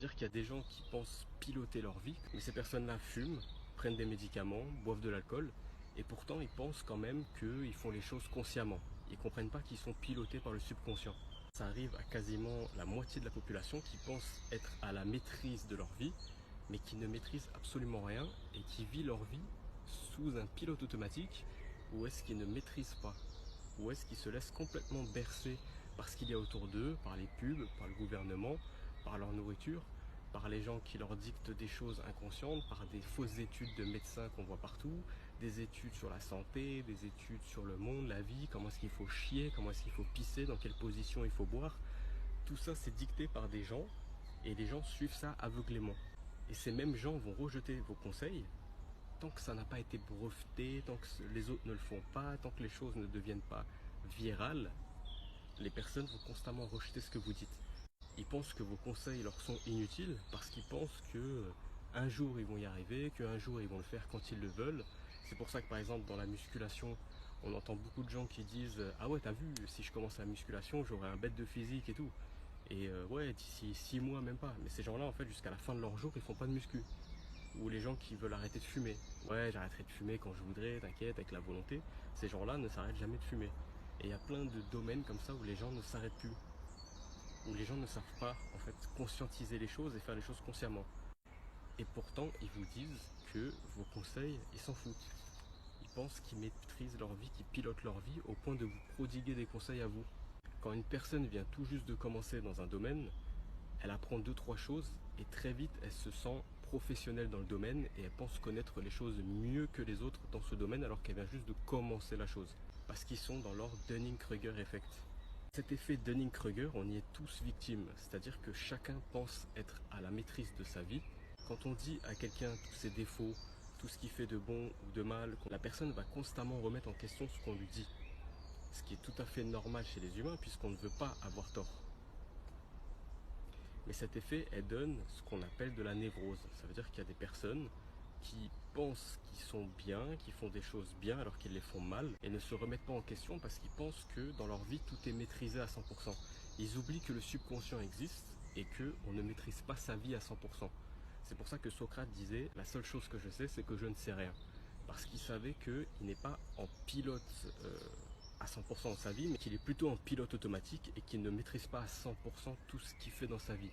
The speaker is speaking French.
Dire qu'il y a des gens qui pensent piloter leur vie, mais ces personnes-là fument, prennent des médicaments, boivent de l'alcool, et pourtant ils pensent quand même qu'ils font les choses consciemment. Ils ne comprennent pas qu'ils sont pilotés par le subconscient. Ça arrive à quasiment la moitié de la population qui pense être à la maîtrise de leur vie, mais qui ne maîtrise absolument rien et qui vit leur vie sous un pilote automatique, ou est-ce qu'ils ne maîtrisent pas, ou est-ce qu'ils se laissent complètement bercer par ce qu'il y a autour d'eux, par les pubs, par le gouvernement, par leur nourriture, par les gens qui leur dictent des choses inconscientes, par des fausses études de médecins qu'on voit partout, des études sur la santé, des études sur le monde, la vie, comment est-ce qu'il faut chier, comment est-ce qu'il faut pisser, dans quelle position il faut boire. Tout ça c'est dicté par des gens et les gens suivent ça aveuglément. Et ces mêmes gens vont rejeter vos conseils tant que ça n'a pas été breveté, tant que les autres ne le font pas, tant que les choses ne deviennent pas virales. Les personnes vont constamment rejeter ce que vous dites. Ils pensent que vos conseils leur sont inutiles parce qu'ils pensent que un jour ils vont y arriver, qu'un jour ils vont le faire quand ils le veulent. C'est pour ça que par exemple dans la musculation, on entend beaucoup de gens qui disent ah ouais t'as vu, si je commence la musculation j'aurai un bête de physique et tout. Et ouais d'ici 6 mois même pas. Mais ces gens-là en fait jusqu'à la fin de leur jour ils font pas de muscu. Ou les gens qui veulent arrêter de fumer. Ouais j'arrêterai de fumer quand je voudrais, t'inquiète, avec la volonté. Ces gens-là ne s'arrêtent jamais de fumer. Et il y a plein de domaines comme ça où les gens ne s'arrêtent plus, où les gens ne savent pas en fait conscientiser les choses et faire les choses consciemment. Et pourtant, ils vous disent que vos conseils, ils s'en foutent. Ils pensent qu'ils maîtrisent leur vie, qu'ils pilotent leur vie au point de vous prodiguer des conseils à vous. Quand une personne vient tout juste de commencer dans un domaine, elle apprend deux trois choses et très vite elle se sent professionnelle dans le domaine et elle pense connaître les choses mieux que les autres dans ce domaine alors qu'elle vient juste de commencer la chose. Parce qu'ils sont dans leur Dunning-Kruger effect. Cet effet Dunning-Kruger, on y est tous victimes, c'est-à-dire que chacun pense être à la maîtrise de sa vie. Quand on dit à quelqu'un tous ses défauts, tout ce qu'il fait de bon ou de mal, la personne va constamment remettre en question ce qu'on lui dit. Ce qui est tout à fait normal chez les humains puisqu'on ne veut pas avoir tort. Mais cet effet, elle donne ce qu'on appelle de la névrose. Ça veut dire qu'il y a des personnes qui pensent qu'ils sont bien, qui font des choses bien alors qu'ils les font mal et ne se remettent pas en question parce qu'ils pensent que dans leur vie tout est maîtrisé à 100%. Ils oublient que le subconscient existe et qu'on ne maîtrise pas sa vie à 100%. C'est pour ça que Socrate disait la seule chose que je sais c'est que je ne sais rien. Parce qu'il savait qu'il n'est pas en pilote à 100% dans sa vie, mais qu'il est plutôt en pilote automatique et qu'il ne maîtrise pas à 100% tout ce qu'il fait dans sa vie.